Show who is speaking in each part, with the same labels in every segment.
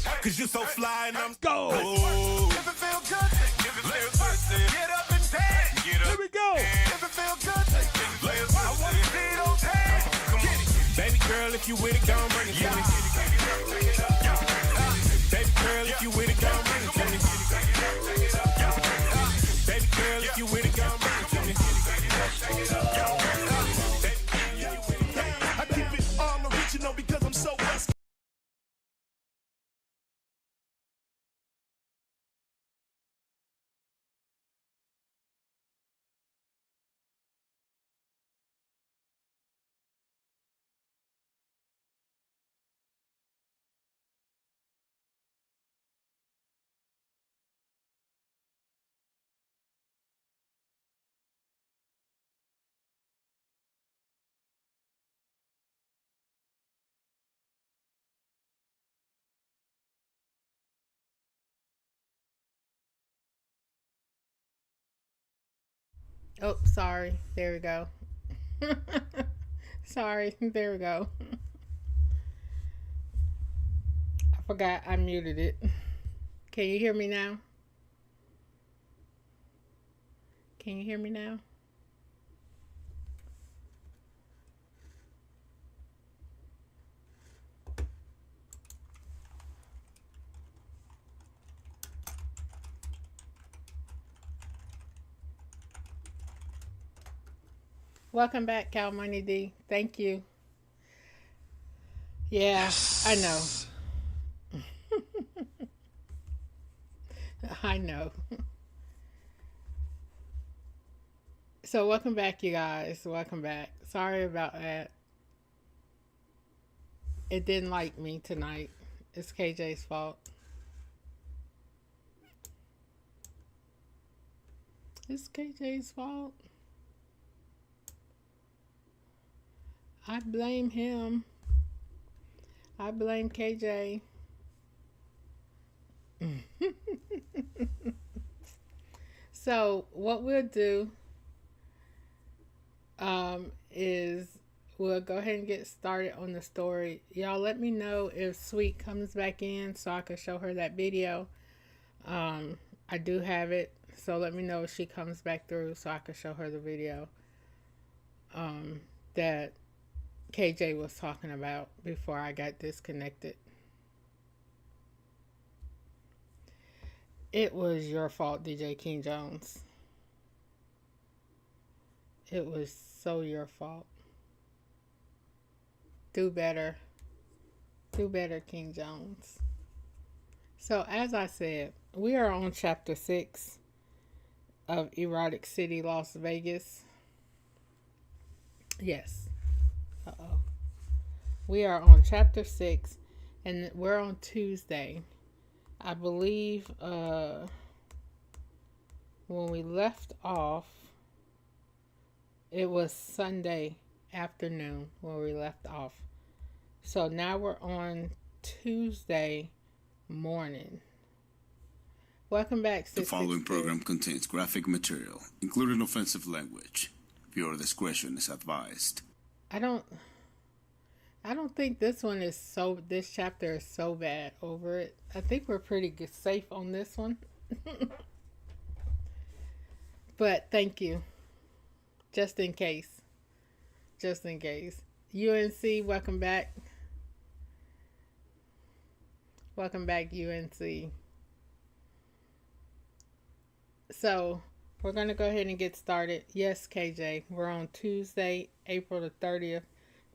Speaker 1: Cause you so fly and I'm
Speaker 2: Go.
Speaker 1: If it feel good, give it feel pussy. Get up and dance. Get up.
Speaker 2: Here we go.
Speaker 1: If it feel good, I wanna see those hands. Come on. Baby girl, if you with it, gon' bring it to me. Baby girl, if you with it, gon' bring it to me. Baby girl, if you with it, gon' bring it to me. I keep it all original because I'm so West.
Speaker 3: Oh, sorry. There we go. Sorry. There we go. I forgot I muted it. Can you hear me now? Can you hear me now? Welcome back, Cal Money D. Thank you. Yeah, I know. I know. So, welcome back, you guys. Welcome back. Sorry about that. It didn't like me tonight. It's KJ's fault. It's KJ's fault. I blame him. I blame KJ. So what we'll do is we'll go ahead and get started on the story. Y'all let me know if Sweet comes back in so I can show her that video. I do have it, so let me know if she comes back through so I can show her the video that KJ was talking about before I got disconnected. It was your fault, DJ King Jones. It was so your fault. Do better. Do better, King Jones. So, as I said, we are on chapter 6 of Erotic City, Las Vegas. Yes. Uh-oh. We are on chapter 6, and we're on Tuesday. I believe when we left off, it was Sunday afternoon when we left off. So now we're on Tuesday morning. Welcome back,
Speaker 4: The following program contains graphic material, including offensive language. Viewer discretion is advised.
Speaker 3: I don't think this chapter is so bad over it. I think we're pretty good, safe on this one. But thank you. Just in case. Just in case. UNC, welcome back. Welcome back, UNC. So, we're going to go ahead and get started. Yes, KJ, we're on Tuesday, April the 30th,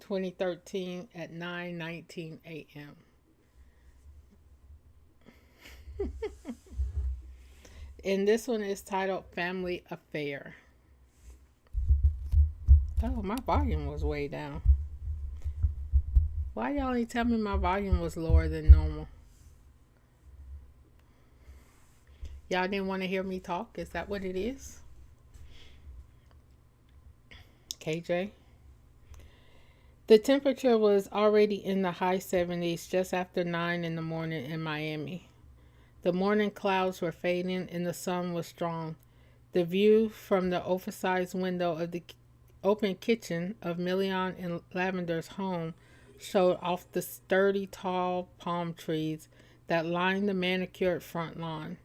Speaker 3: 2013 at 9:19 a.m. And this one is titled Family Affair. Oh, my volume was way down. Why y'all ain't tell me my volume was lower than normal? Y'all didn't want to hear me talk? Is that what it is? KJ? The temperature was already in the high 70s just after 9 in the morning in Miami. The morning clouds were fading and the sun was strong. The view from the oversized window of the open kitchen of Million and Lavender's home showed off the sturdy, tall palm trees that lined the manicured front lawn.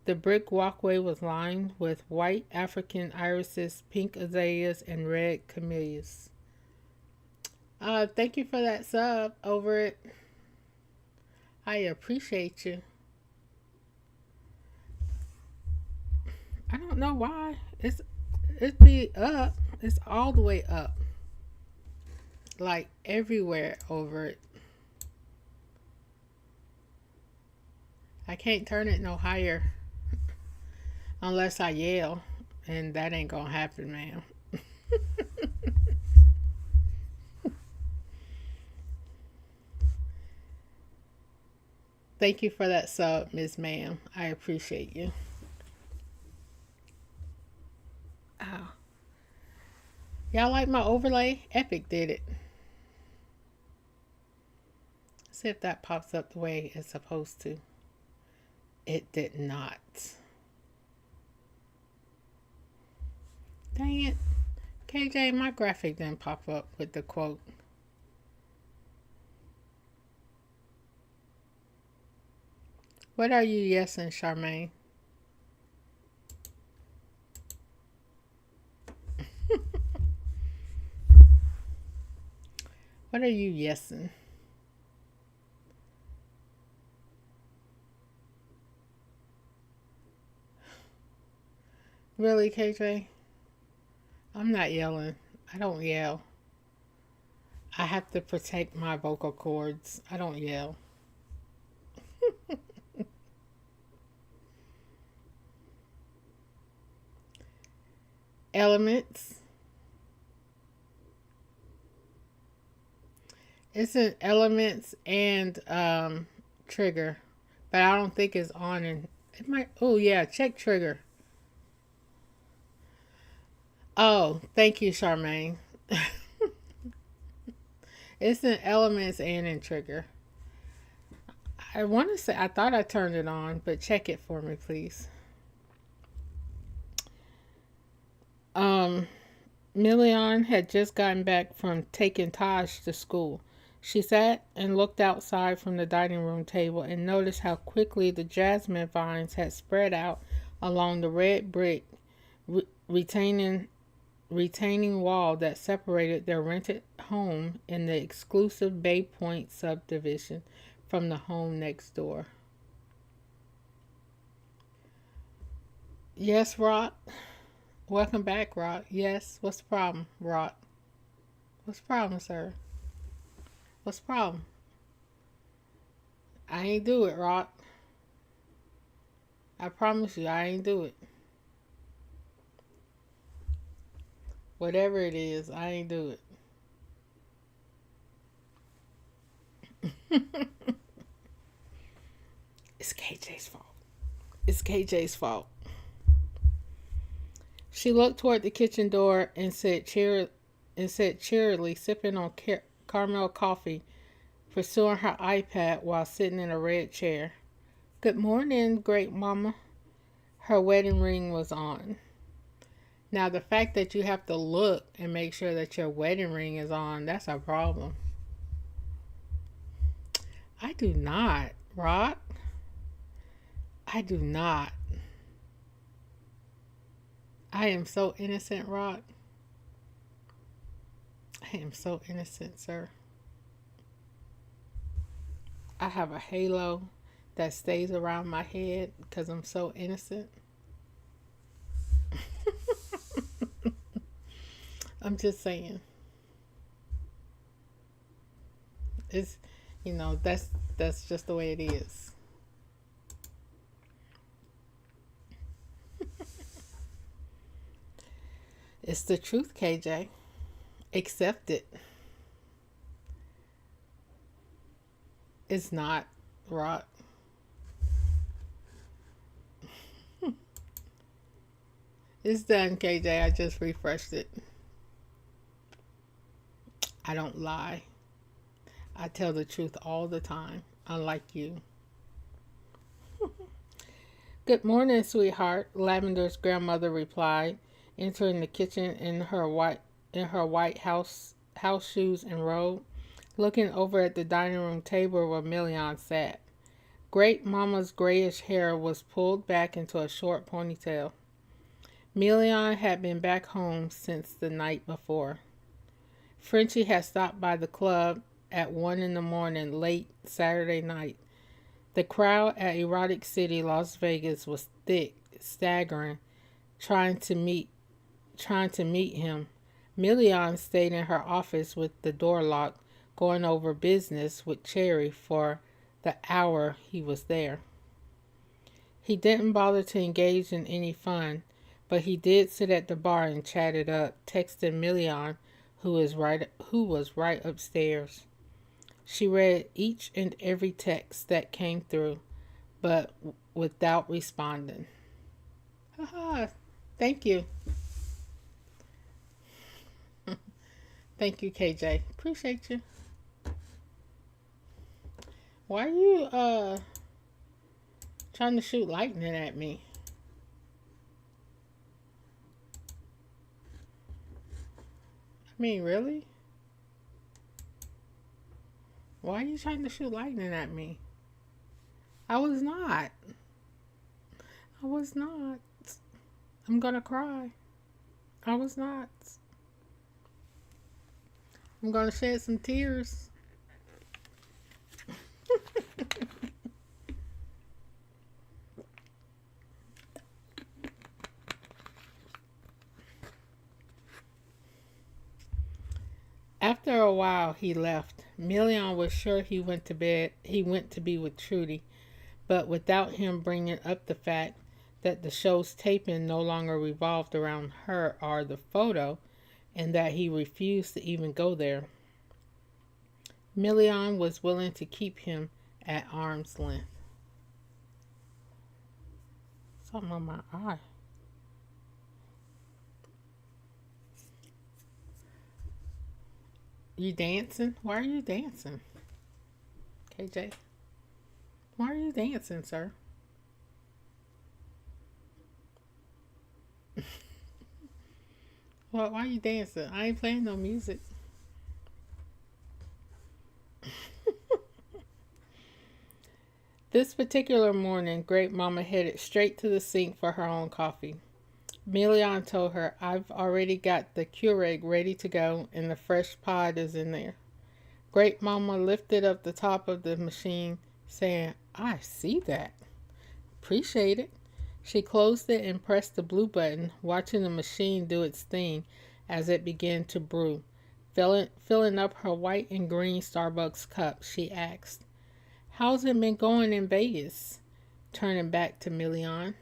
Speaker 3: The brick walkway was lined with white African irises, pink azaleas, and red camellias. Thank you for that sub over it. I appreciate you. I don't know why. It be up. It's all the way up. Like everywhere over it. I can't turn it no higher unless I yell, and that ain't gonna happen, ma'am. Thank you for that sub, Miss Ma'am. I appreciate you. Oh. Y'all like my overlay? Epic did it. See if that pops up the way it's supposed to. It did not. Dang it. KJ, my graphic didn't pop up with the quote. What are you yesing, Charmaine? What are you yesing? Really, KJ? I'm not yelling. I don't yell. I have to protect my vocal cords. I don't yell. Elements. It's an elements and trigger. But I don't think it's on, and it might. Oh yeah, check trigger. Oh, thank you, Charmaine. It's in elements and in trigger. I want to say, I thought I turned it on, but check it for me, please. Million had just gotten back from taking Taj to school. She sat and looked outside from the dining room table and noticed how quickly the jasmine vines had spread out along the red brick retaining wall that separated their rented home in the exclusive Bay Point subdivision from the home next door. Yes, Rock. Welcome back, Rock. Yes. What's the problem, Rock? What's the problem, sir? What's the problem? I ain't do it, Rock. I promise you, I ain't do it. Whatever it is, I ain't do it. It's KJ's fault. It's KJ's fault. She looked toward the kitchen door and said cheerily, sipping on caramel coffee, pursuing her iPad while sitting in a red chair. Good morning, great mama. Her wedding ring was on. Now, the fact that you have to look and make sure that your wedding ring is on, that's a problem. I do not, Rock. I do not. I am so innocent, Rock. I am so innocent, sir. I have a halo that stays around my head because I'm so innocent. I'm just saying. It's, that's just the way it is. It's the truth, KJ. Accept it. It's not, Rock. It's done, KJ. I just refreshed it. I don't lie. I tell the truth all the time, unlike you. Good morning, sweetheart, Lavender's grandmother replied, entering the kitchen in her white house shoes and robe, looking over at the dining room table where Million sat. Great Mama's grayish hair was pulled back into a short ponytail. Million had been back home since the night before. Frenchie had stopped by the club at 1 in the morning late Saturday night. The crowd at Erotic City, Las Vegas was thick, staggering, trying to meet him. Million stayed in her office with the door locked, going over business with Cherry for the hour he was there. He didn't bother to engage in any fun, but he did sit at the bar and chat it up, texting Million, who was right upstairs. She read each and every text that came through, but without responding. Haha, thank you. Thank you, KJ. Appreciate you. Why are you trying to shoot lightning at me? I mean, really? Why are you trying to shoot lightning at me? I was not. I was not. I'm gonna cry. I was not. I'm gonna shed some tears. After a while, he left. Million was sure he went to bed. He went to be with Trudy, but without him bringing up the fact that the show's taping no longer revolved around her or the photo, and that he refused to even go there. Million was willing to keep him at arm's length. Something on my eye. You dancing? Why are you dancing? KJ? Why are you dancing, sir? Why are you dancing? I ain't playing no music. This particular morning, Great Mama headed straight to the sink for her own coffee. Million told her, "I've already got the Keurig ready to go and the fresh pod is in there." Great Mama lifted up the top of the machine, saying, "I see that. Appreciate it." She closed it and pressed the blue button, watching the machine do its thing as it began to brew. Filling up her white and green Starbucks cup, she asked, "How's it been going in Vegas?" Turning back to Million.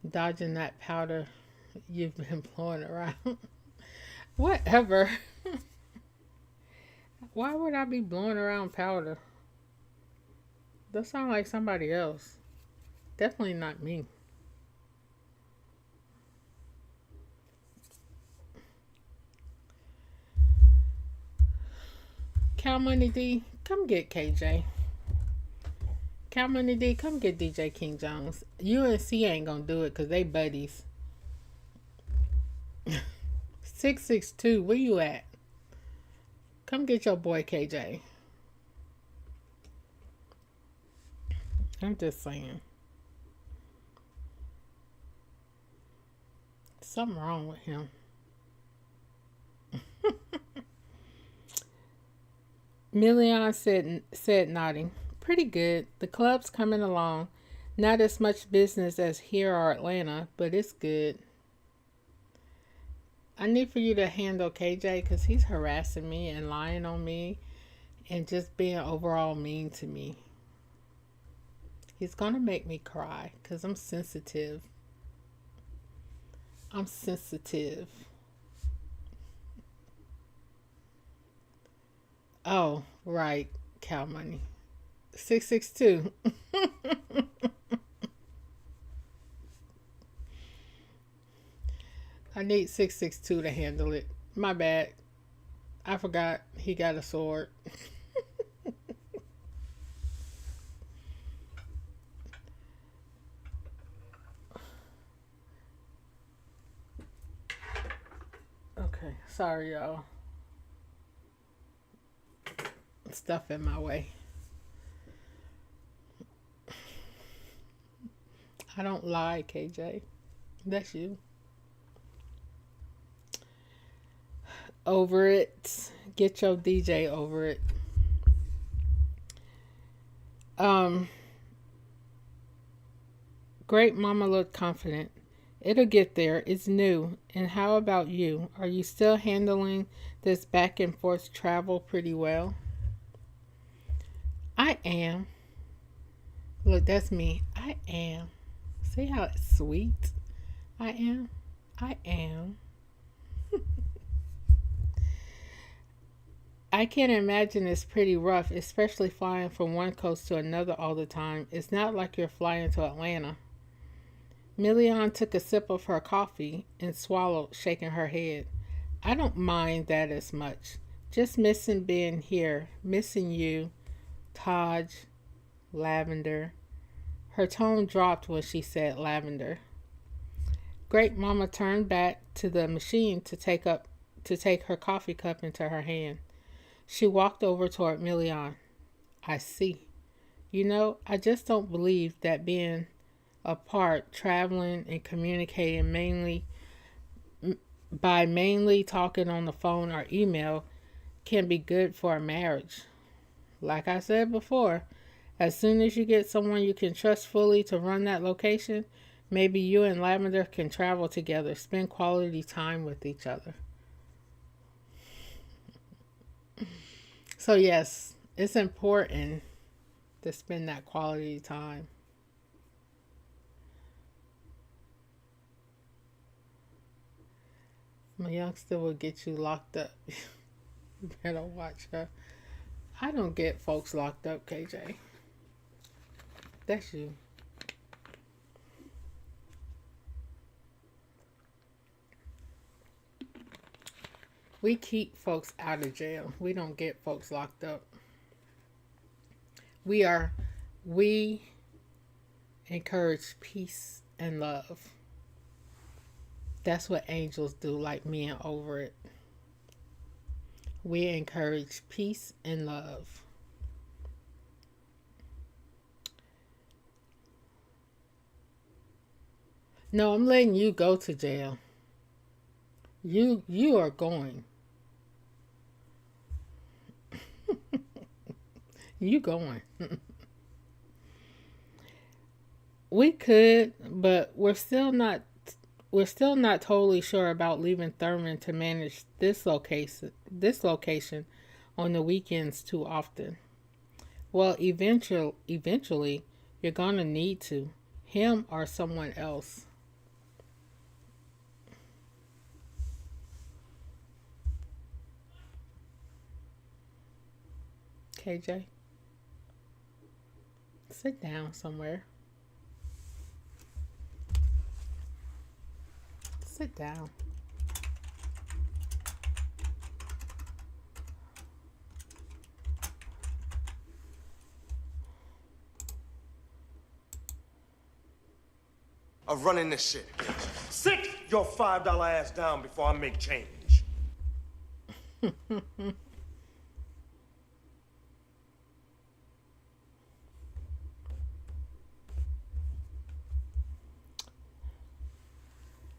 Speaker 3: Dodging that powder you've been blowing around. Whatever. Why would I be blowing around powder? That sounds like somebody else. Definitely not me. Cow Money D, come get KJ. Cow Money D, come get DJ King Jones. UNC ain't gonna do it because they buddies. 662, where you at? Come get your boy KJ. I'm just saying. Something wrong with him. Million said nodding. Pretty good. The club's coming along. Not as much business as here or Atlanta, but it's good. I need for you to handle KJ because he's harassing me and lying on me and just being overall mean to me. He's going to make me cry because I'm sensitive. I'm sensitive. Oh, right. Cow Money. 662. I need 662 to handle it. My bad. I forgot he got a sword. Okay, sorry y'all. stuff in my way. I don't lie, KJ. That's you. Over it. Get your DJ over it. Great mama looked confident. It'll get there. It's new. And how about you? Are you still handling this back and forth travel pretty well? I am. Look, that's me. I am. See how it's sweet? I am. I am. I can imagine it's pretty rough, especially flying from one coast to another all the time. It's not like you're flying to Atlanta. Million took a sip of her coffee and swallowed, shaking her head. I don't mind that as much. Just missing being here, missing you, Taj, Lavender. Her tone dropped when she said Lavender. Great Mama turned back to the machine to take her coffee cup into her hand. She walked over toward Million. I see. You know, I just don't believe that being apart, traveling and communicating mainly talking on the phone or email can be good for a marriage. Like I said before, as soon as you get someone you can trust fully to run that location, maybe you and Lavender can travel together, spend quality time with each other. So yes, it's important to spend that quality time. My youngster will get you locked up. You better watch her. I don't get folks locked up, KJ. That's you. We keep folks out of jail. We don't get folks locked up. We encourage peace and love. That's what angels do, like me and Over It. We encourage peace and love. No, I'm letting you go to jail. You are going. You going. We could, but we're still not totally sure about leaving Thurman to manage this location on the weekends too often. Well, eventually you're gonna need to. Him or someone else. KJ, sit down somewhere. Sit down.
Speaker 2: Of running this shit. Sit your $5 ass down before I make change.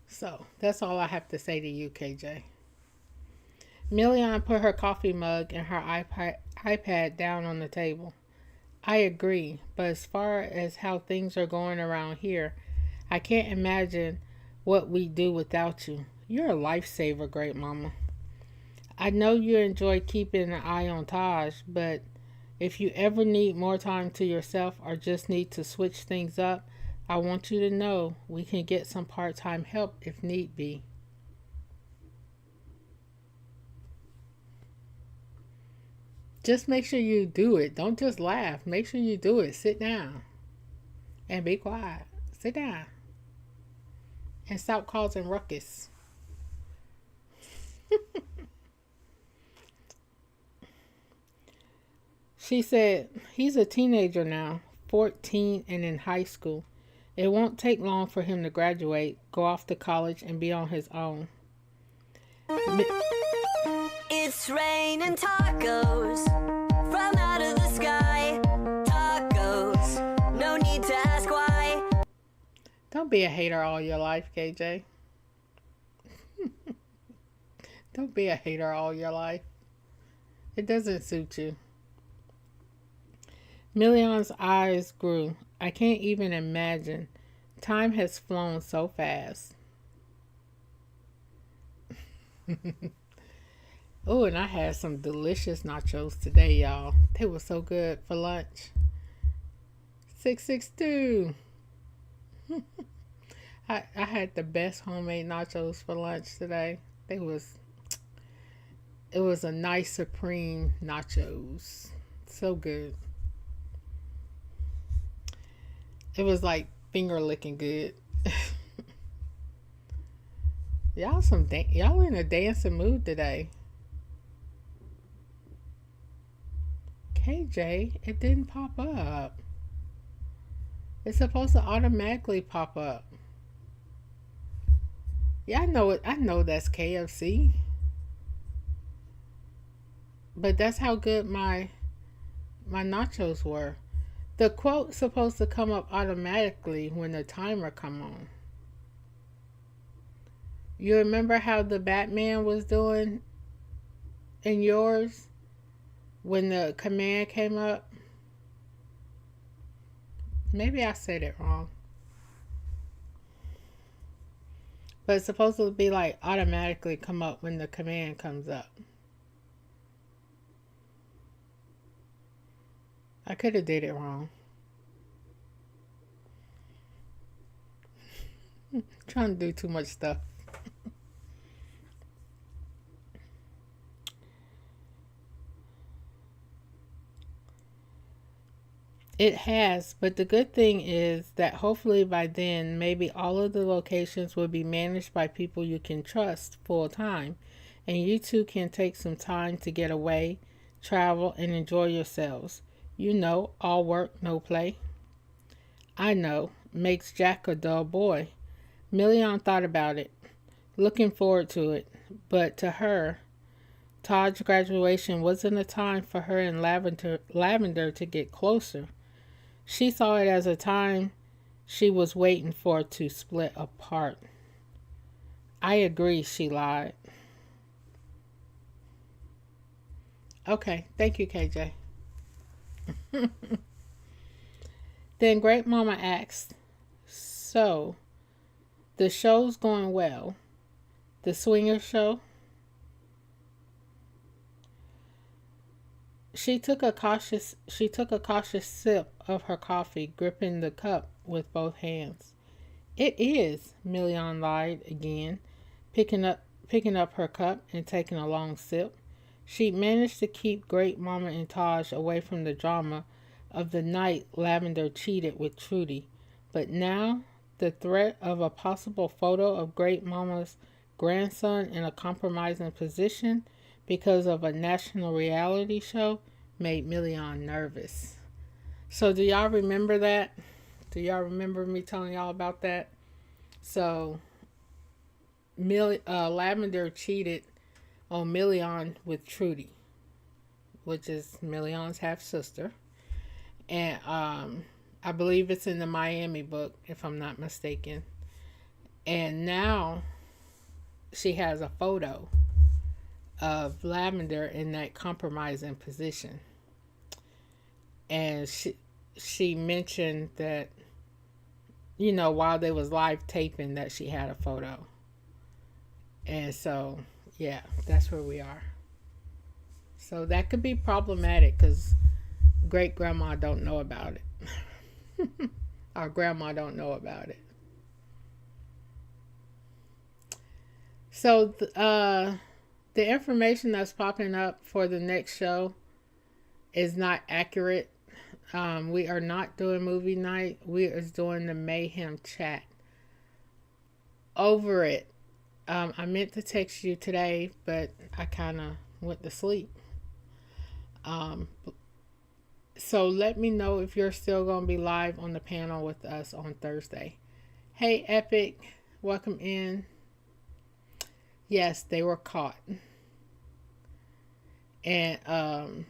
Speaker 3: So, that's all I have to say to you, KJ. Million put her coffee mug and her iPad down on the table. I agree, but as far as how things are going around here, I can't imagine what we do without you. You're a lifesaver, Great Mama. I know you enjoy keeping an eye on Taj, but if you ever need more time to yourself or just need to switch things up, I want you to know we can get some part-time help if need be. Just make sure you do it. Don't just laugh. Make sure you do it. Sit down and be quiet. Sit down and stop causing ruckus. She said, he's a teenager now, 14 and in high school. It won't take long for him to graduate, go off to college, and be on his own.
Speaker 5: It's raining tacos from need to ask why.
Speaker 3: Don't be a hater all your life, KJ. Don't be a hater all your life. It doesn't suit you. Million's eyes grew. I can't even imagine. Time has flown so fast. Oh, and I had some delicious nachos today, y'all. They were so good for lunch. 662. I had the best homemade nachos for lunch today. It was a nice supreme nachos. So good. It was like finger licking good. Y'all in a dancing mood today. KJ, it didn't pop up. It's supposed to automatically pop up. Yeah, I know it. I know that's KFC. But that's how good my nachos were. The quote's supposed to come up automatically when the timer come on. You remember how the Batman was doing in yours when the command came up? Maybe I said it wrong. But it's supposed to be like automatically come up when the command comes up. I could have did it wrong. Trying to do too much stuff. It has, but the good thing is that hopefully by then, maybe all of the locations will be managed by people you can trust full time, and you two can take some time to get away, travel, and enjoy yourselves. You know, all work, no play. I know, makes Jack a dull boy. Million thought about it, looking forward to it, but to her, Todd's graduation wasn't a time for her and Lavender to get closer. She saw it as a time she was waiting for to split apart. I agree, she lied. Okay, thank you, KJ. Then Great Mama asked, so, the show's going well. The swinger show? She took a cautious sip of her coffee, gripping the cup with both hands. It is, Million lied again, picking up her cup and taking a long sip. She managed to keep Great Mama and Taj away from the drama of the night Lavender cheated with Trudy, but now the threat of a possible photo of Great Mama's grandson in a compromising position because of a national reality show made Million nervous. So do y'all remember that? Do y'all remember me telling y'all about that? So Lavender cheated on Million with Trudy, which is Million's half sister. And I believe it's in the Miami book, if I'm not mistaken. And now she has a photo of Lavender in that compromising position. And she mentioned that, you know, while they was live taping, that she had a photo. And so, yeah, that's where we are. So that could be problematic because great grandma don't know about it. Our grandma don't know about it. So the information that's popping up for the next show is not accurate. We are not doing movie night. We are doing the Mayhem chat. Over it. I meant to text you today, but I kind of went to sleep. So let me know if you're still going to be live on the panel with us on Thursday. Hey, Epic. Welcome in. Yes, they were caught. And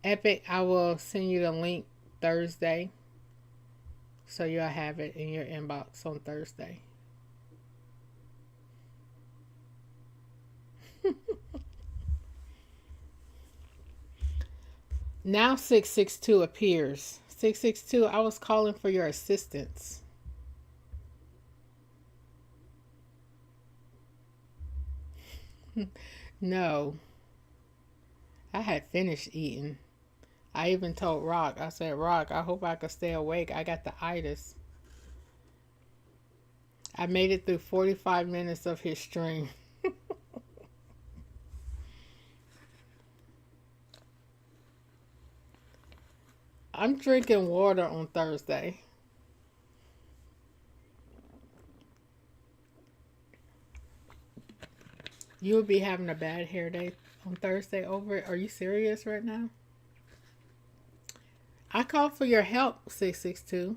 Speaker 3: Epic, I will send you the link Thursday. So you'll have it in your inbox on Thursday. Now 662 appears. 662, I was calling for your assistance. No. I had finished eating. I even told Rock, I said, Rock, I hope I could stay awake. I got the itis. I made it through 45 minutes of his stream. I'm drinking water on Thursday. You'll be having a bad hair day on Thursday over it. Are you serious right now? I called for your help, 662.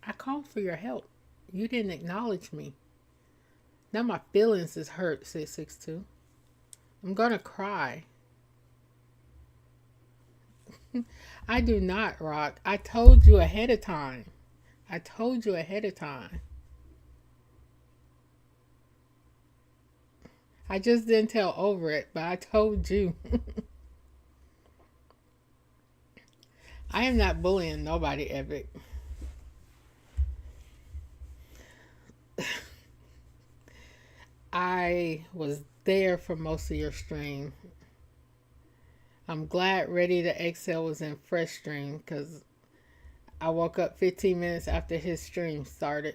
Speaker 3: I called for your help. You didn't acknowledge me. Now my feelings is hurt, 662. I'm gonna cry. I do not, Rock. I told you ahead of time. I told you ahead of time. I just didn't tell over it, but I told you. I am not bullying nobody, Epic. I was there for most of your stream. I'm glad Ready to Exhale was in fresh stream because I woke up 15 minutes after his stream started.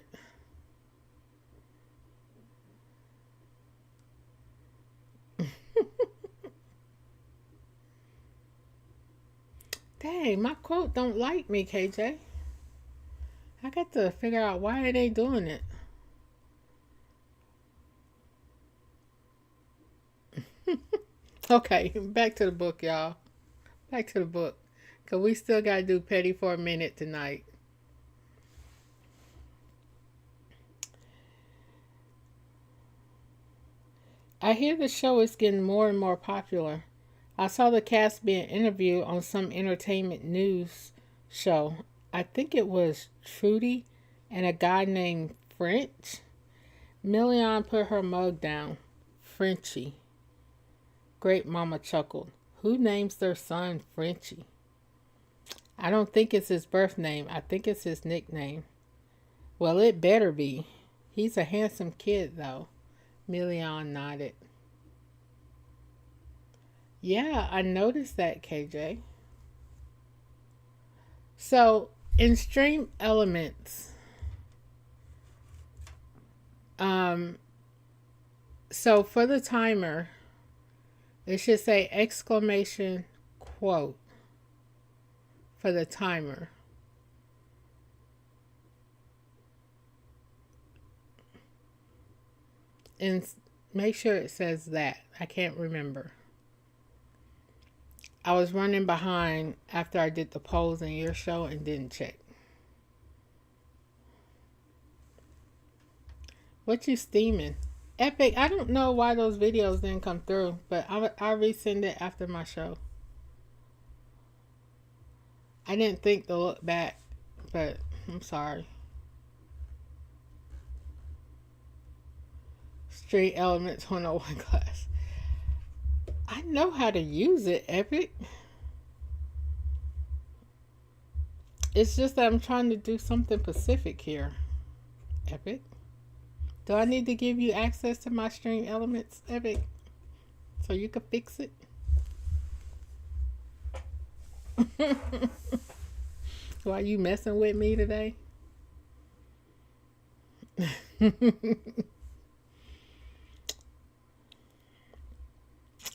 Speaker 3: Dang, my quote don't like me, KJ. I got to figure out why it ain't doing it. Okay, back to the book, y'all. Back to the book. Because we still got to do Petty for a minute tonight. I hear the show is getting more and more popular. I saw the cast being interviewed on some entertainment news show. I think it was Trudy and a guy named French. Million put her mug down. Frenchie. Great Mama chuckled. Who names their son Frenchie? I don't think it's his birth name. I think it's his nickname. Well, it better be. He's a handsome kid, though. Million nodded. Yeah, I noticed that, KJ. So, in Stream Elements, so for the timer, it should say exclamation quote for the timer. And make sure it says that. I can't remember. I was running behind after I did the polls in your show and didn't check. What you steaming? Epic, I don't know why those videos didn't come through, but I'll resend it after my show. I didn't think to look back, but I'm sorry. Street Elements 101 class. I know how to use it, Epic. It's just that I'm trying to do something specific here, Epic. Do I need to give you access to my Stream Elements, Epic, so you can fix it? Why you messing with me today?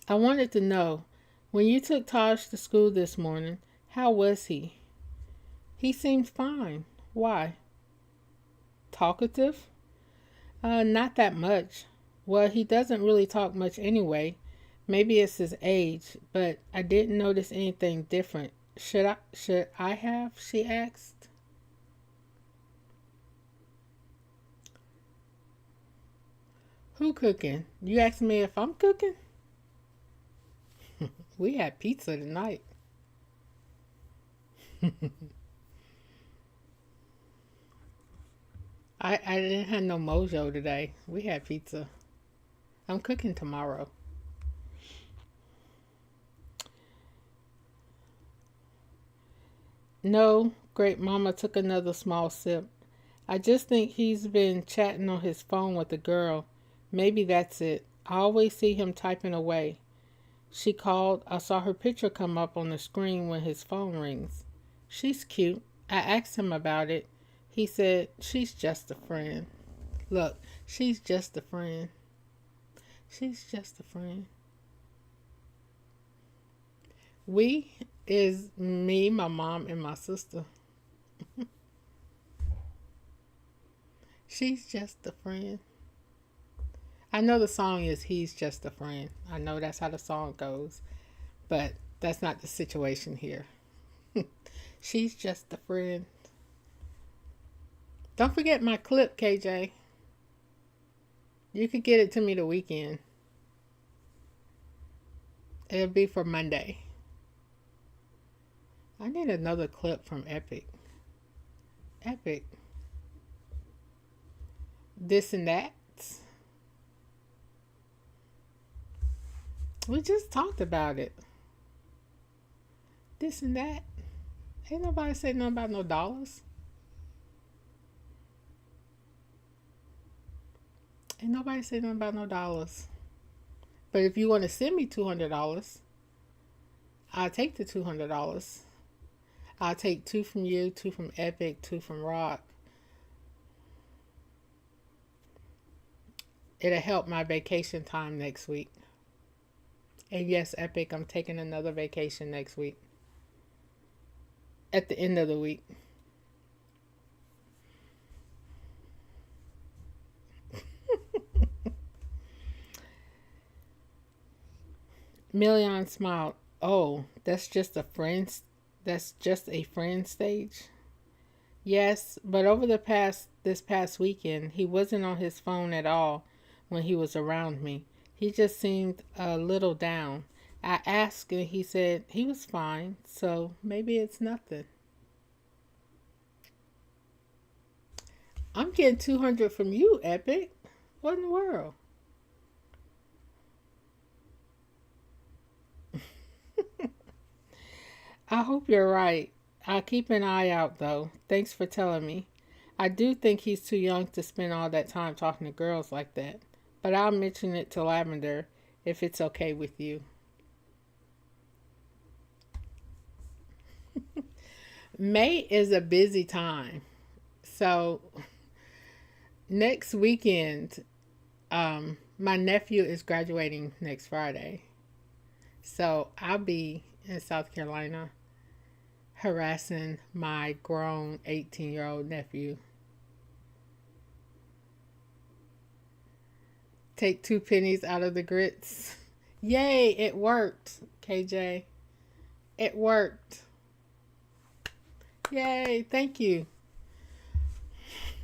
Speaker 3: I wanted to know, when you took Taj to school this morning, how was he? He seemed fine. Why? Talkative? Not that much. Well, he doesn't really talk much anyway. Maybe it's his age, but I didn't notice anything different. Should I have? She asked. Who cooking? You asked me if I'm cooking? We had pizza tonight. I didn't have no mojo today. We had pizza. I'm cooking tomorrow. No, great mama took another small sip. I just think he's been chatting on his phone with a girl. Maybe that's it. I always see him typing away. She called. I saw her picture come up on the screen when his phone rings. She's cute. I asked him about it. He said, she's just a friend. Look, she's just a friend. She's just a friend. We is me, my mom, and my sister. She's just a friend. I know the song is He's Just a Friend. I know that's how the song goes. But that's not the situation here. She's just a friend. Don't forget my clip, KJ. You could get it to me the weekend. It'll be for Monday. I need another clip from Epic. Epic. This and that. We just talked about it. This and that. Ain't nobody say nothing about no dollars. Ain't nobody say nothing about no dollars. But if you want to send me $200, I'll take the $200. I'll take 2 from you, 2 from Epic, 2 from Rock. It'll help my vacation time next week. And yes, Epic, I'm taking another vacation next week. At the end of the week. Million smiled. Oh, that's just a friend. That's just a friend stage. Yes, but over this past weekend, he wasn't on his phone at all when he was around me. He just seemed a little down. I asked and he said he was fine, so maybe it's nothing. I'm getting 200 from you, Epic. What in the world? I hope you're right. I'll keep an eye out, though. Thanks for telling me. I do think he's too young to spend all that time talking to girls like that. But I'll mention it to Lavender if it's okay with you. May is a busy time. So, next weekend, my nephew is graduating next Friday. So, I'll be in South Carolina harassing my grown 18-year-old nephew. Take 2 pennies out of the grits. Yay, it worked, KJ. It worked. Yay, thank you.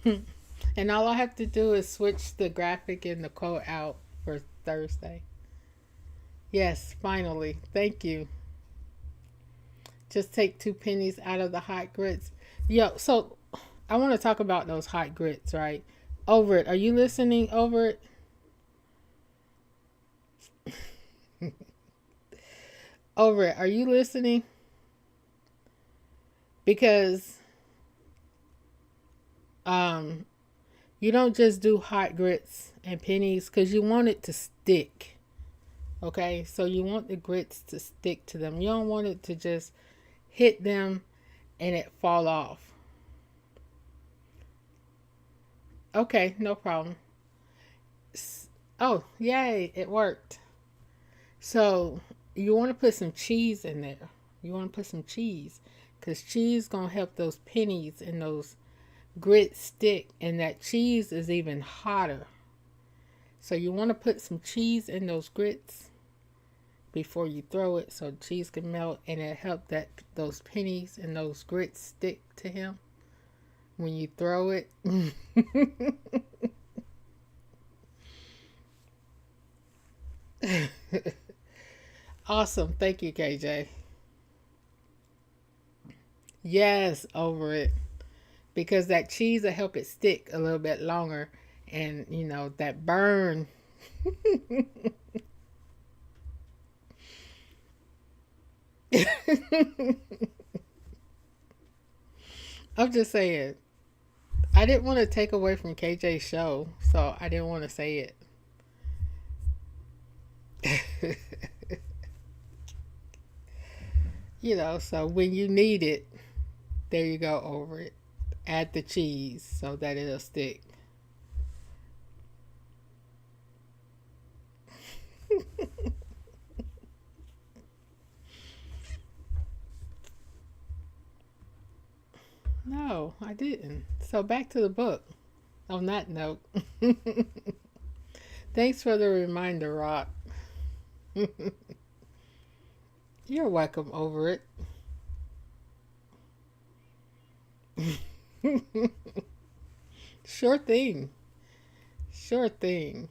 Speaker 3: And all I have to do is switch the graphic and the quote out for Thursday. Yes, finally. Thank you. Just take 2 pennies out of the hot grits. Yo, so I want to talk about those hot grits, right? Over it. Are you listening? Over it? Over it. Are you listening? Because you don't just do hot grits and pennies because you want it to stick. Okay? So you want the grits to stick to them. You don't want it to just hit them and it fall off. Okay, no problem. Oh, yay, it worked. So you want to put some cheese in there. You want to put some cheese because cheese going to help those pennies and those grits stick, and that cheese is even hotter. So you want to put some cheese in those grits before you throw it so the cheese can melt, and it help that those pennies and those grits stick to him when you throw it. Awesome. Thank you, KJ. Yes, over it. Because that cheese will help it stick a little bit longer. And, that burn. I'm just saying. I didn't want to take away from KJ's show, so I didn't want to say it. So when you need it, there you go over it. Add the cheese so that it'll stick. No, I didn't. So back to the book. On that note, thanks for the reminder, Rock. You're welcome over it. Sure thing. Sure thing.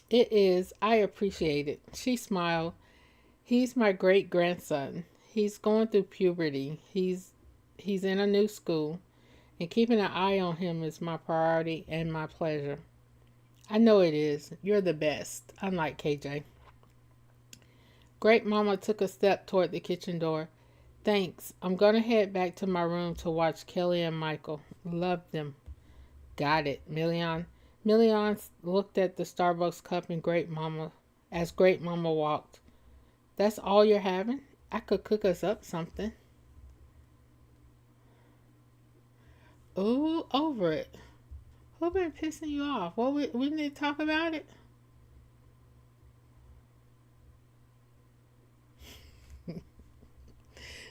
Speaker 3: It is. I appreciate it. She smiled. He's my great grandson. He's going through puberty. He's in a new school, and keeping an eye on him is my priority and my pleasure. I know it is. You're the best, unlike KJ. Great Mama took a step toward the kitchen door. Thanks. I'm gonna head back to my room to watch Kelly and Michael. Love them. Got it, Million. Million looked at the Starbucks cup and as Great Mama walked. That's all you're having? I could cook us up something. Ooh, over it. Who been pissing you off? Well, we need to talk about it.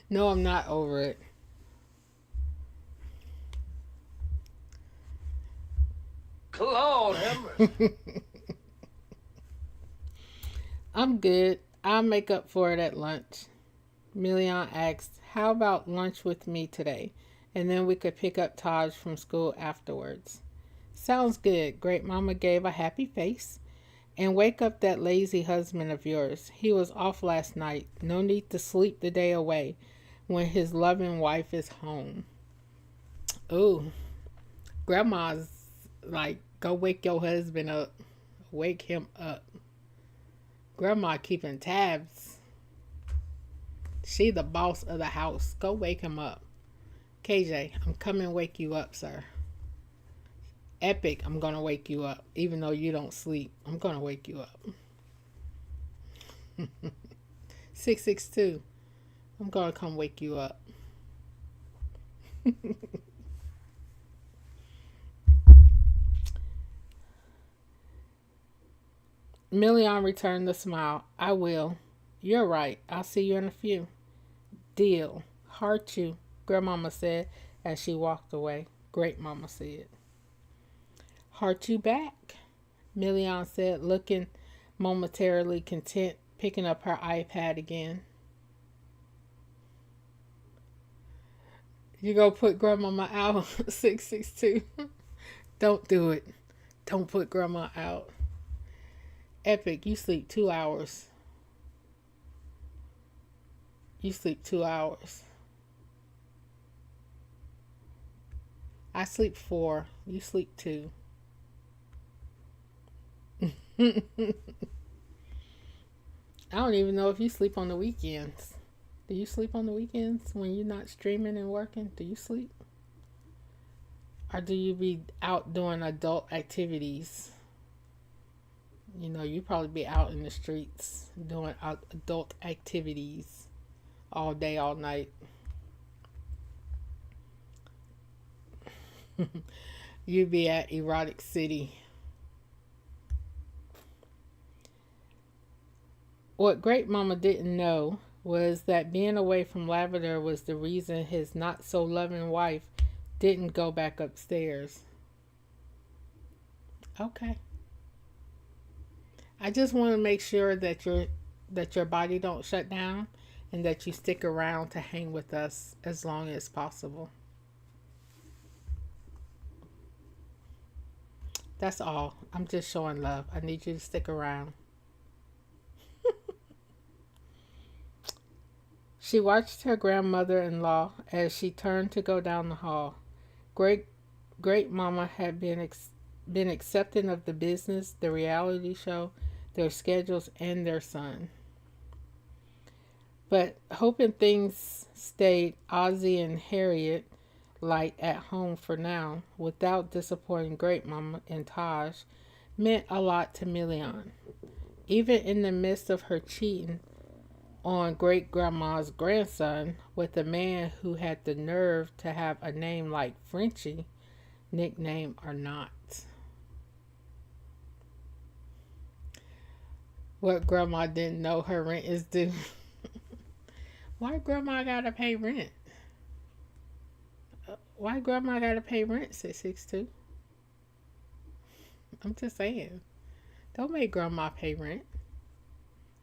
Speaker 3: No, I'm not over it.
Speaker 2: Lord have mercy.
Speaker 3: I'm good. I'll make up for it at lunch. Million asked, how about lunch with me today? And then we could pick up Taj from school afterwards. Sounds good. Great Mama gave a happy face. And wake up that lazy husband of yours. He was off last night. No need to sleep the day away when his loving wife is home. Ooh. Grandma's like, go wake your husband up. Wake him up. Grandma keeping tabs. She the boss of the house. Go wake him up. KJ, I'm coming wake you up, sir. Epic, I'm gonna wake you up. Even though you don't sleep, I'm gonna wake you up. 662, I'm gonna come wake you up. Million returned the smile. I will. You're right. I'll see you in a few. Deal. Heart you, Grandmama said as she walked away. Great Mama said. Heart you back, Million said, looking momentarily content, picking up her iPad again. You go put Grandmama out, 662. Don't do it. Don't put Grandma out. Epic, you sleep 2 hours. You sleep 2 hours. I sleep 4. You sleep 2. I don't even know if you sleep on the weekends. Do you sleep on the weekends when you're not streaming and working? Do you sleep? Or do you be out doing adult activities? You probably be out in the streets doing adult activities all day, all night. You be at Erotic City. What Great Mama didn't know was that being away from Lavender was the reason his not so loving wife didn't go back upstairs. Okay. I just want to make sure that your body don't shut down and that you stick around to hang with us as long as possible. That's all. I'm just showing love. I need you to stick around. She watched her grandmother-in-law as she turned to go down the hall. Great Great Mama had been accepting of the business, the reality show, their schedules, and their son. But hoping things stayed Ozzy and Harriet light at home for now, without disappointing Great Mama and Taj, meant a lot to Million. Even in the midst of her cheating on Great Grandma's grandson with a man who had the nerve to have a name like Frenchie, nickname or not. What grandma didn't know her rent is due. Why grandma gotta pay rent? Why grandma gotta pay rent, 662? I'm just saying. Don't make grandma pay rent.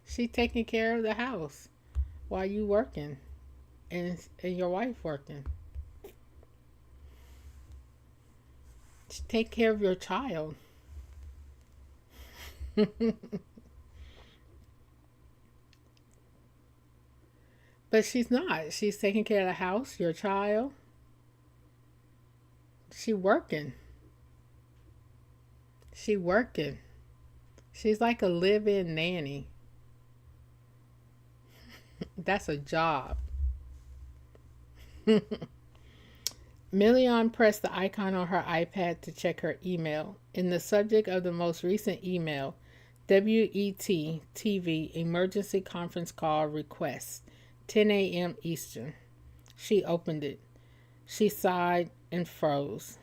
Speaker 3: She taking care of the house while you working and your wife working. She take care of your child. But she's not. She's taking care of the house, your child. She working. She working. She's like a live-in nanny. That's a job. Million pressed the icon on her iPad to check her email. In the subject of the most recent email, WET TV emergency conference call request, 10 a.m. Eastern. She opened it. She sighed and froze.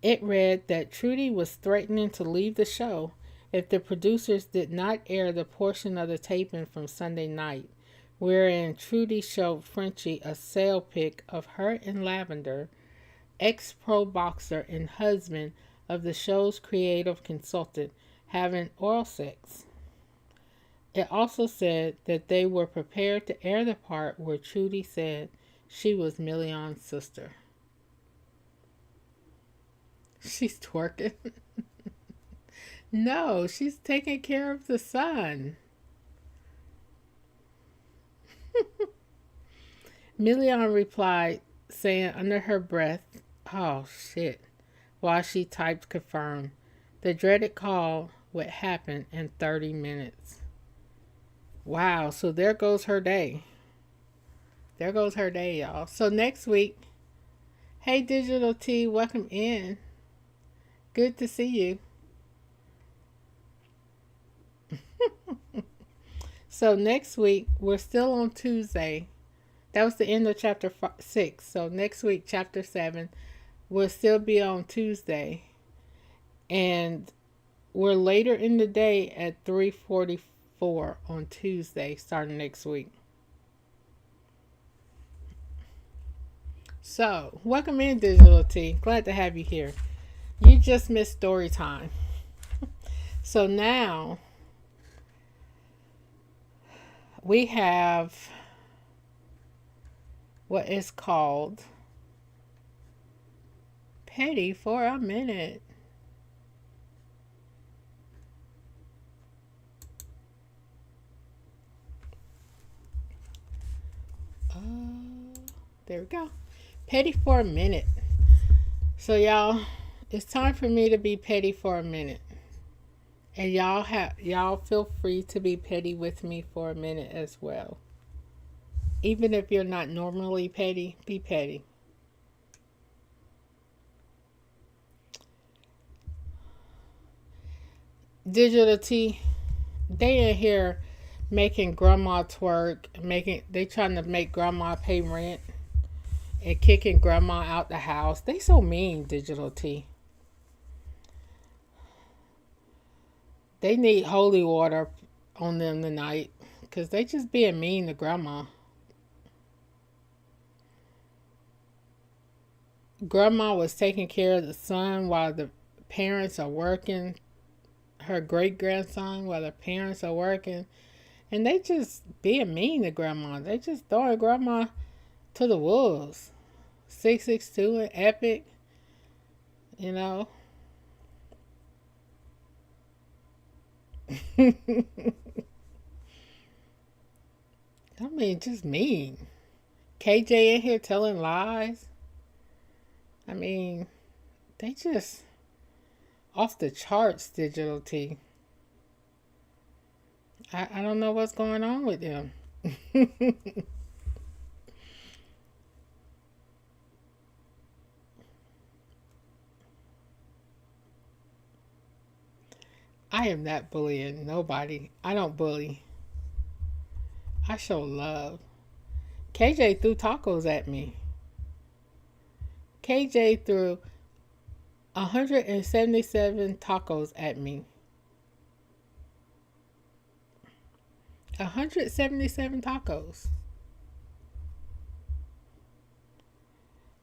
Speaker 3: It read that Trudy was threatening to leave the show if the producers did not air the portion of the taping from Sunday night, wherein Trudy showed Frenchie a sale pic of her and Lavender, ex-pro boxer and husband of the show's creative consultant, having oral sex. It also said that they were prepared to air the part where Trudy said she was Million's sister. She's twerking. No, she's taking care of the son. Million replied, saying under her breath, "Oh, shit," while she typed confirm. The dreaded call would happen in 30 minutes. Wow, so there goes her day. There goes her day, y'all. So next week, hey Digital T, welcome in. Good to see you. So next week, we're still on Tuesday. That was the end of chapter 6. So next week, chapter 7, will still be on Tuesday. And we're later in the day at 3:44 on Tuesday, starting next week. So, welcome in, Digital T. Glad to have you here. You just missed story time. So now, we have what is called Petty for a Minute. There we go. Petty for a minute. So y'all, it's time for me to be petty for a minute. And y'all feel free to be petty with me for a minute as well. Even if you're not normally petty, be petty. Digital T, they in here making grandma twerk, they trying to make grandma pay rent and kicking grandma out the house. They so mean, Digital T. They need holy water on them tonight because they just being mean to grandma. Grandma was taking care of the son while the parents are working. Her great-grandson while the parents are working. And they just being mean to grandma. They just throwing grandma to the wolves. 662 and Epic. You know, I mean, just mean. KJ in here telling lies. I mean, they just off the charts, Digital T. I don't know what's going on with them. I am not bullying nobody. I don't bully. I show love. KJ threw tacos at me. KJ threw 177 tacos at me. 177 tacos.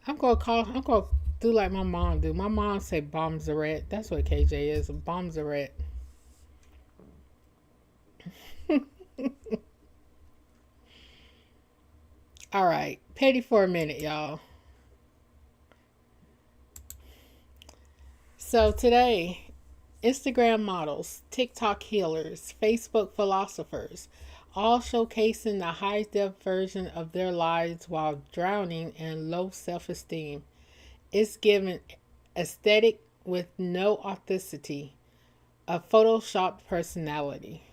Speaker 3: I'm gonna do like my mom do. My mom say bombsarette. That's what KJ is, a bombsarette. All right, petty for a minute, y'all. So today, Instagram models, TikTok healers, Facebook philosophers, all showcasing the high-def version of their lives while drowning in low self-esteem. It's given aesthetic with no authenticity, a photoshopped personality.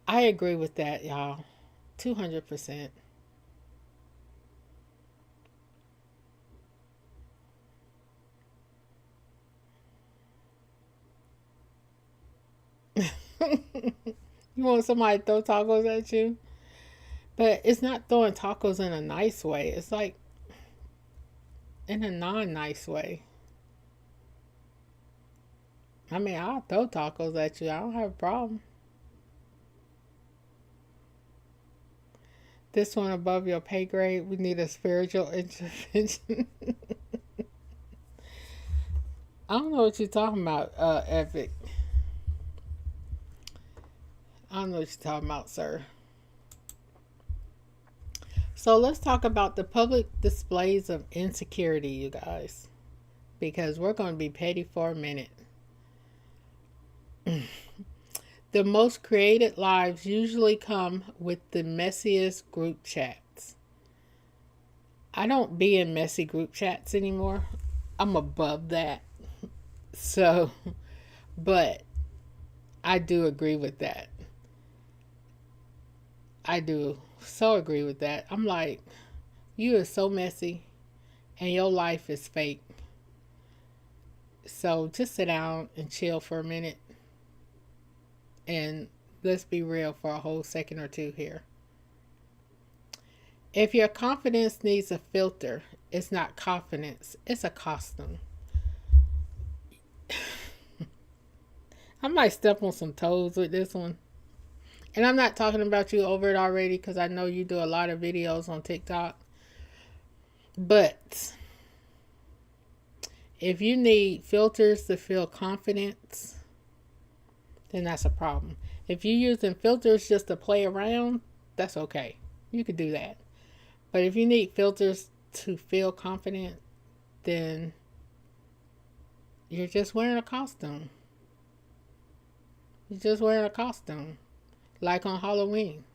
Speaker 3: I agree with that, y'all. 200%. You want somebody to throw tacos at you? But it's not throwing tacos in a nice way. It's like in a non-nice way. I mean, I'll throw tacos at you. I don't have a problem. This one above your pay grade, we need a spiritual intervention. I don't know what you're talking about, Epic. I don't know what you're talking about, sir. So let's talk about the public displays of insecurity, you guys. Because we're going to be petty for a minute. The most created lives usually come with the messiest group chats. I don't be in messy group chats anymore. I'm above that. So, but I do agree with that. I do so agree with that. I'm like, you are so messy and your life is fake. So just sit down and chill for a minute. And let's be real for a whole second or two here. If your confidence needs a filter, it's not confidence, it's a costume. I might step on some toes with this one. And I'm not talking about you over it already because I know you do a lot of videos on TikTok. But if you need filters to feel confidence, then that's a problem. If you're using filters just to play around, that's okay. You could do that. But if you need filters to feel confident, then you're just wearing a costume. You're just wearing a costume. Like on Halloween.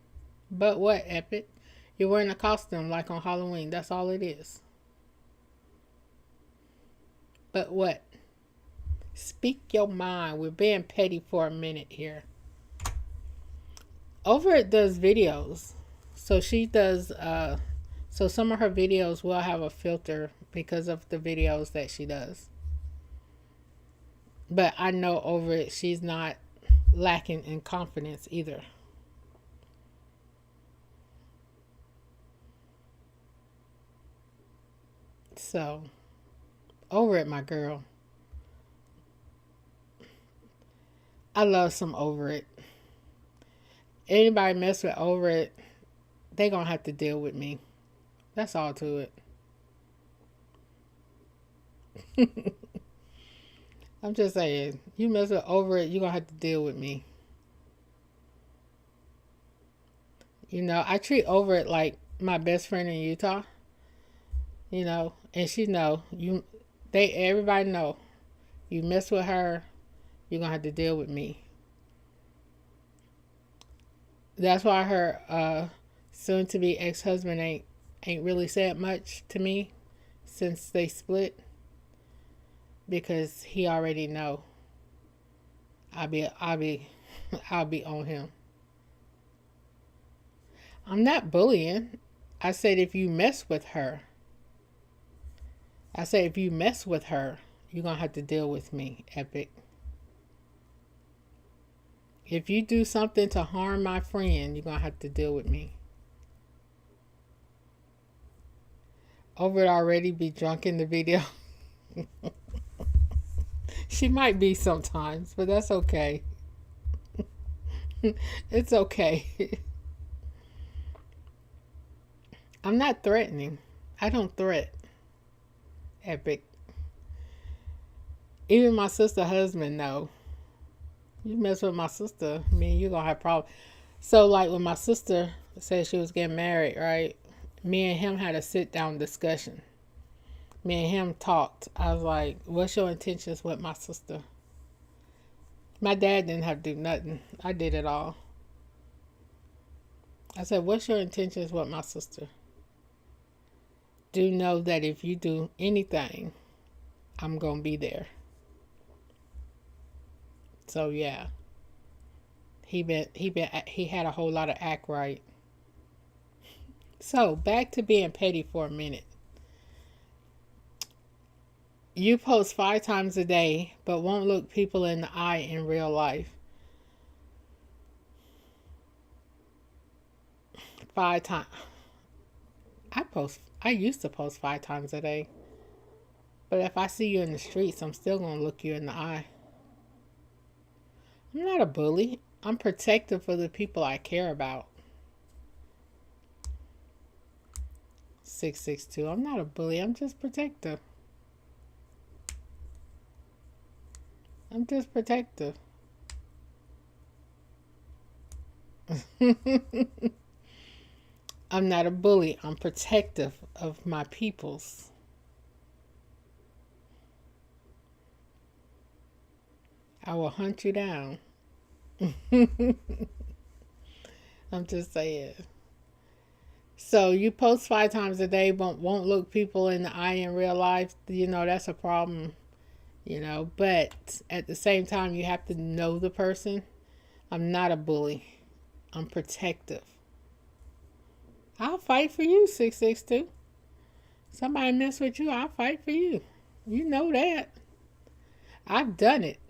Speaker 3: But what, Epic? You're wearing a costume like on Halloween. That's all it is. But what? Speak your mind. We're being petty for a minute here. Overit does videos. So she does, so some of her videos will have a filter because of the videos that she does. But I know Overit, she's not lacking in confidence either. So, Overit, my girl. I love some Overit. Anybody mess with Overit, they gonna have to deal with me. That's all to it. I'm just saying, you mess with Overit, you're gonna have to deal with me. You know, I treat Overit like my best friend in Utah. You know, and she know everybody know. You mess with her, you're going to have to deal with me. That's why her soon-to-be ex-husband ain't really said much to me since they split, because he already know I'll be on him. I'm not bullying. I said if you mess with her, you're going to have to deal with me, Epic. If you do something to harm my friend, you're going to have to deal with me. Over already be drunk in the video. She might be sometimes, but that's okay. It's okay. I'm not threatening. I don't threat. Epic. Even my sister husband know. You mess with my sister, I mean, you're gonna have problems. So like when my sister said she was getting married, right? Me and him had a sit down discussion. Me and him talked. I was like, what's your intentions with my sister? My dad didn't have to do nothing. I did it all. I said, what's your intentions with my sister? Do know that if you do anything, I'm going to be there. So yeah. He had a whole lot of act right. So back to being petty for a minute. You post 5 times a day, but won't look people in the eye in real life. 5 times. I used to post 5 times a day. But if I see you in the streets, I'm still going to look you in the eye. I'm not a bully. I'm protective for the people I care about. 662. I'm not a bully. I'm just protective. I'm just protective. I'm not a bully. I'm protective of my peoples. I will hunt you down. I'm just saying. So you post 5 times a day, but won't look people in the eye in real life. You know, that's a problem. You know, but at the same time, you have to know the person. I'm not a bully. I'm protective. I'll fight for you, 662. Somebody mess with you, I'll fight for you. You know that. I've done it.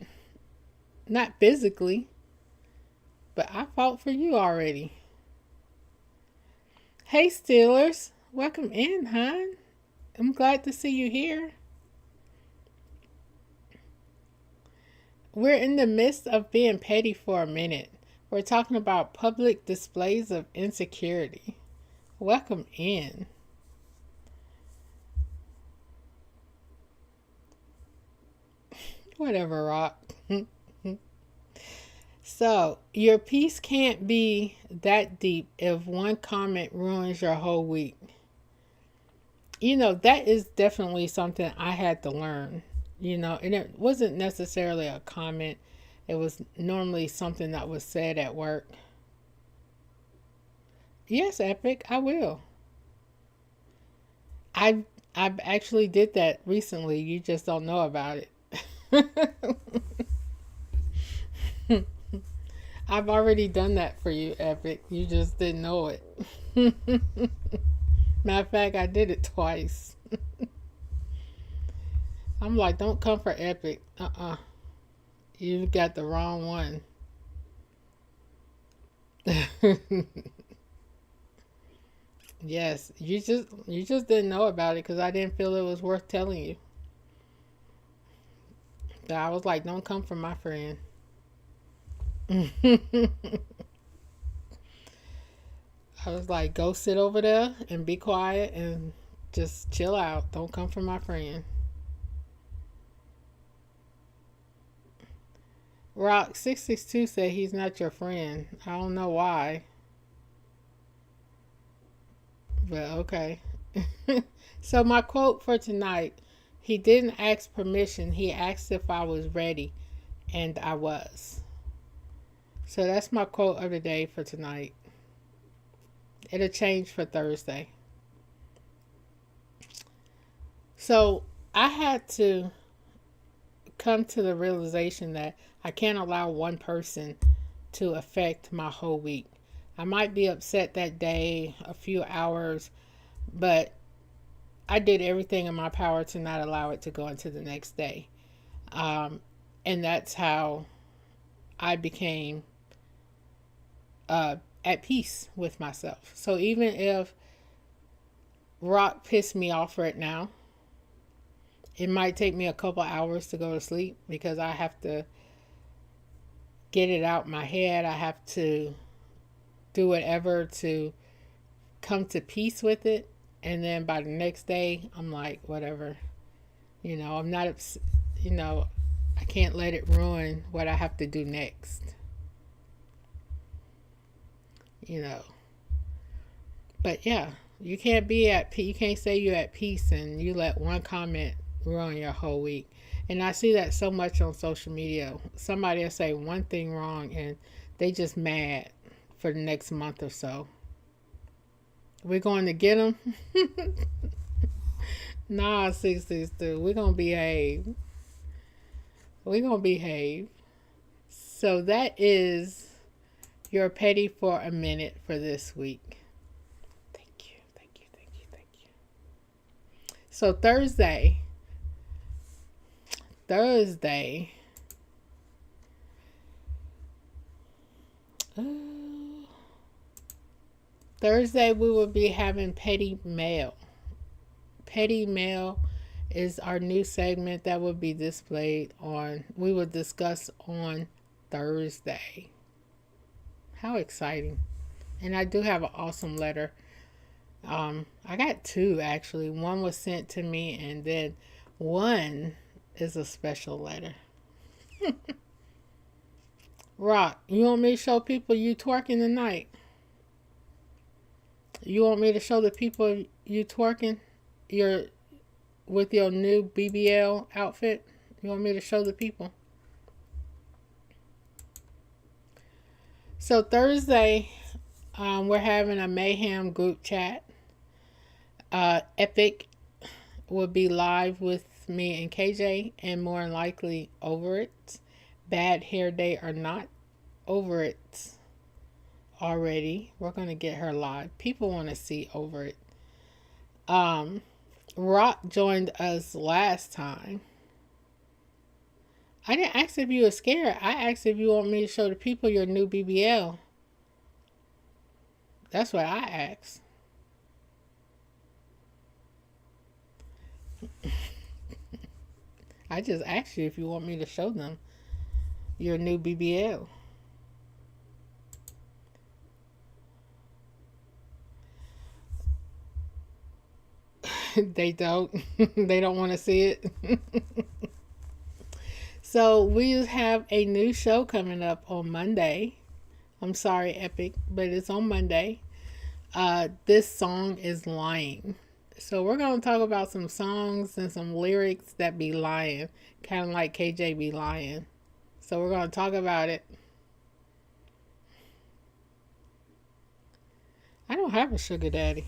Speaker 3: Not physically, but I fought for you already. Hey, Steelers. Welcome in, hon. I'm glad to see you here. We're in the midst of being petty for a minute. We're talking about public displays of insecurity. Welcome in. Whatever, Rock. So, your piece can't be that deep if one comment ruins your whole week. You know, that is definitely something I had to learn. You know, and it wasn't necessarily a comment. It was normally something that was said at work. Yes, Epic, I will. I've actually did that recently. You just don't know about it. I've already done that for you, Epic. You just didn't know it. Matter of fact, I did it twice. I'm like, don't come for Epic. You got the wrong one. Yes, you just didn't know about it because I didn't feel it was worth telling you. So I was like, don't come for my friend. I was like, go sit over there and be quiet and just chill out. Don't come for my friend. Rock 662 said he's not your friend. I don't know why. But okay. So my quote for tonight, he didn't ask permission. He asked if I was ready. And I was. So that's my quote of the day for tonight. It'll change for Thursday. So I had to come to the realization that I can't allow one person to affect my whole week. I might be upset that day, a few hours, but I did everything in my power to not allow it to go into the next day. And that's how I became at peace with myself. So even if rock pissed me off right now, it might take me a couple hours to go to sleep because I have to get it out my head. I have to do whatever to come to peace with it. And then by the next day, I'm like, whatever. I'm not, I can't let it ruin what I have to do next. But yeah, you can't be at peace. You can't say you're at peace and you let one comment ruin your whole week. And I see that so much on social media. Somebody will say one thing wrong and they just mad for the next month or so. We're going to get them? Nah, 662. We're going to behave. We're going to behave. So that is your petty for a minute for this week. Thank you. So Thursday. Thursday we will be having Petty Mail. Petty Mail is our new segment that will be displayed we will discuss on Thursday. How exciting. And I do have an awesome letter. I got two actually. One was sent to me and then one is a special letter. Rock, you want me to show people you twerking tonight? You want me to show the people you twerking with your new BBL outfit? You want me to show the people? So Thursday, we're having a Mayhem group chat. Epic will be live with me and KJ, and more than likely over it. Bad hair day or not, over it already. We're going to get her live. People want to see over it. Rock joined us last time. I didn't ask if you were scared. I asked if you want me to show the people your new BBL. That's what I asked. I just asked you if you want me to show them your new BBL. They don't. They don't want to see it. So we have a new show coming up on Monday. I'm sorry, Epic, but it's on Monday. This song is lying. So we're going to talk about some songs and some lyrics that be lying. Kind of like KJ be lying. So we're going to talk about it. I don't have a sugar daddy.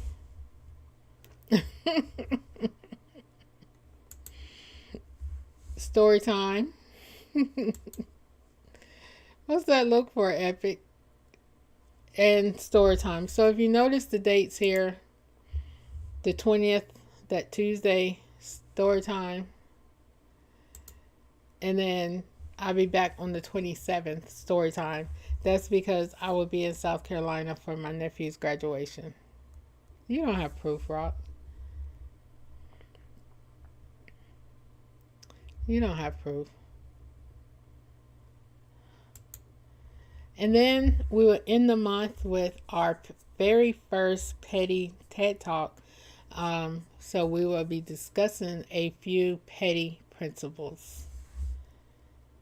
Speaker 3: Story time. What's that look for, Epic? And story time. So if you notice the dates here, the 20th, that Tuesday, story time. And then I'll be back on the 27th, story time. That's because I will be in South Carolina for my nephew's graduation. You don't have proof, Rock. You don't have proof. And then we will end the month with our very first petty TED Talk. So we will be discussing a few petty principles.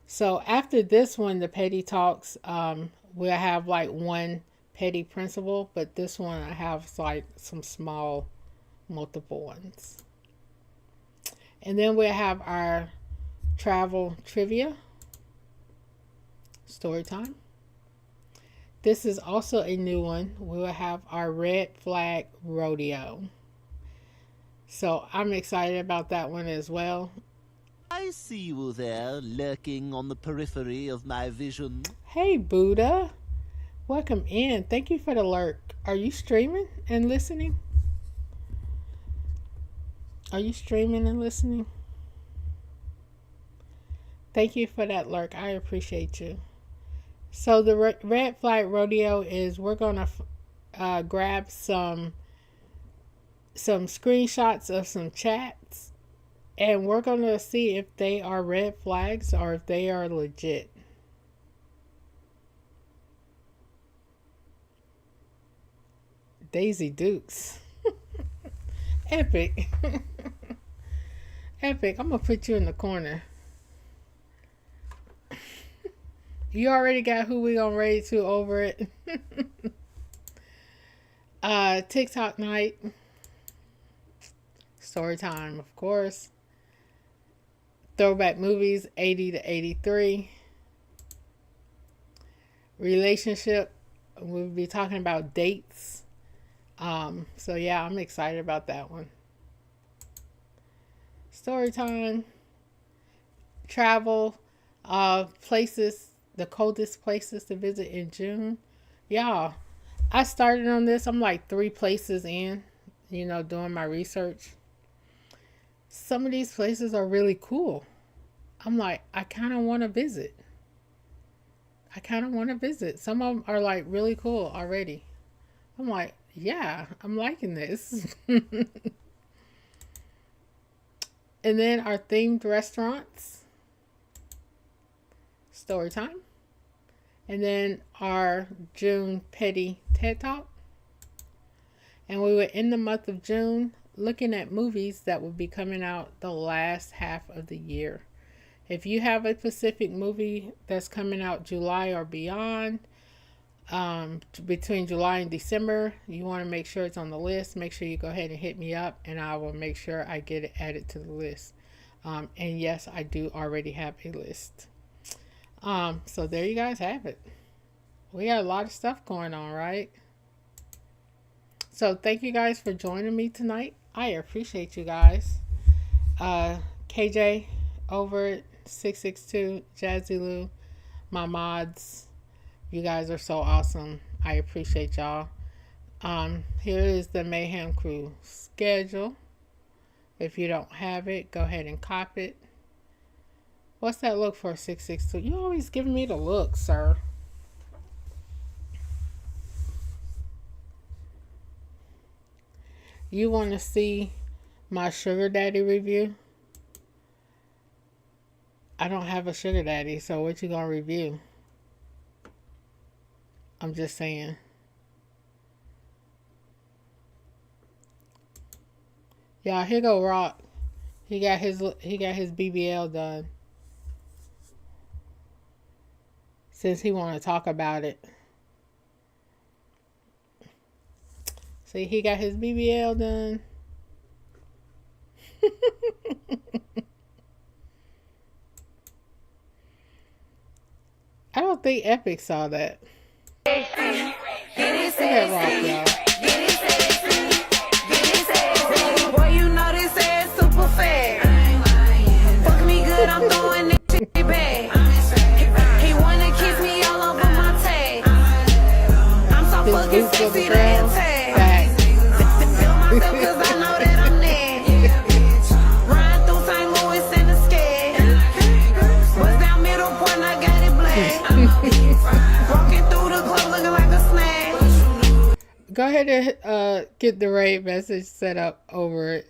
Speaker 3: So after this one, the petty talks, we'll have like one petty principle, but this one I have like some small, multiple ones. And then we'll have our travel trivia. Story time. This is also a new one. We will have our red flag rodeo. So I'm excited about that one as well.
Speaker 5: I see you there, lurking on the periphery of my vision.
Speaker 3: Hey, Buddha. Welcome in. Thank you for the lurk. Are you streaming and listening? Are you streaming and listening? Thank you for that lurk. I appreciate you. So the red flag rodeo is we're going to grab some screenshots of some chats, and we're going to see if they are red flags or if they are legit. Daisy Dukes. Epic. Epic. I'm going to put you in the corner. You already got who we gonna raid to over it. TikTok night. Story time, of course. Throwback movies, 80 to 83. Relationship. We'll be talking about dates. So yeah, I'm excited about that one. Story time. Travel. Places. The coldest places to visit in June. Y'all, I started on this. I'm like 3 places in, doing my research. Some of these places are really cool. I'm like, I kind of want to visit. Some of them are like really cool already. I'm like, yeah, I'm liking this. And then our themed restaurants. Story time. And then our June Petty TED Talk. And we were in the month of June looking at movies that will be coming out the last half of the year. If you have a specific movie that's coming out July or beyond, between July and December, you want to make sure it's on the list. Make sure you go ahead and hit me up, and I will make sure I get it added to the list. And yes, I do already have a list. So there you guys have it. We got a lot of stuff going on, right? So thank you guys for joining me tonight. I appreciate you guys. KJ over at 662, Jazzy Lou, my mods. You guys are so awesome. I appreciate y'all. Here is the Mayhem Crew schedule. If you don't have it, go ahead and copy it. What's that look for, 662? You always giving me the look, sir. You want to see my sugar daddy review? I don't have a sugar daddy, so what you gonna review? I'm just saying. Y'all, here go Rock. He got his BBL done. Since he want to talk about it. See, he got his BBL done. I don't think Epic saw that. Look at Rock, y'all.
Speaker 6: Boy, you know this ass super fat. Fuck me good, I'm throwing this shit back. He wanna kiss me all over my tag. I'm so
Speaker 3: His
Speaker 6: fucking
Speaker 3: boots on the
Speaker 6: sexy
Speaker 3: ground.
Speaker 6: that tag.
Speaker 3: Back.
Speaker 6: Feel myself cause I know that I'm next. Ride through St. Louis in the skate. Bust down middle point, I got it black. Walking through the club looking like a snack.
Speaker 3: Go ahead and get the raid message set up over it.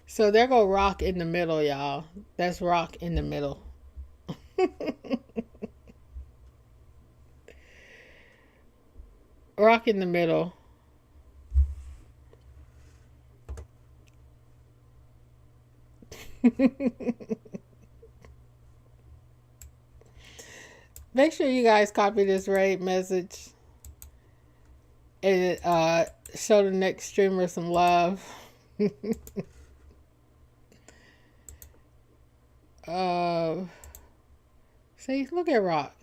Speaker 3: So there go Rock in the middle, y'all. That's Rock in the middle. Rock in the middle. Make sure you guys copy this raid message and show the next streamer some love. See, look at Rock.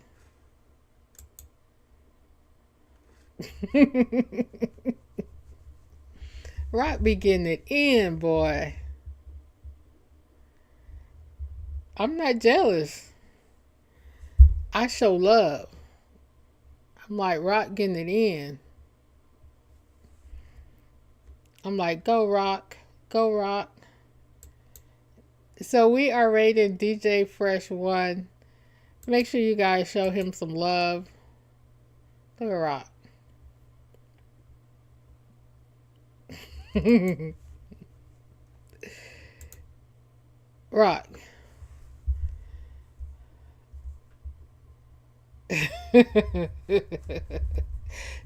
Speaker 3: Rock be getting it in, boy. I'm not jealous. I show love. I'm like, Rock getting it in. I'm like, go Rock. Go Rock. So we are rating DJ Fresh 1. Make sure you guys show him some love. Look at Rock. Rock.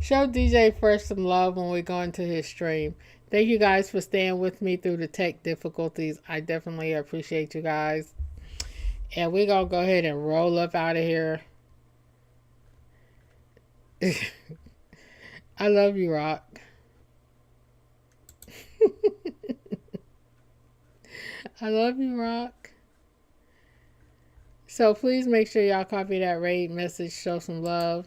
Speaker 3: Show DJ Fresh some love when we go into his stream. Thank you guys for staying with me through the tech difficulties. I definitely appreciate you guys. And we're going to go ahead and roll up out of here. I love you, Rock. I love you, Rock. So please make sure y'all copy that raid message, show some love.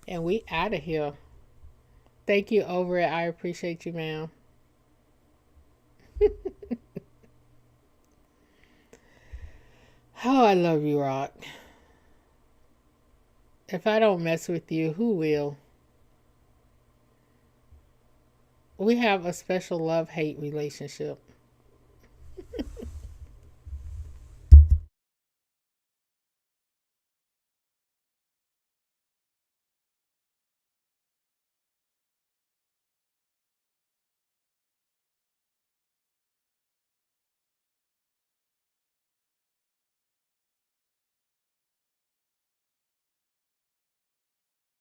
Speaker 3: And we out of here. Thank you, Over It. I appreciate you, ma'am. Oh, I love you, Rock. If I don't mess with you, who will? We have a special love-hate relationship.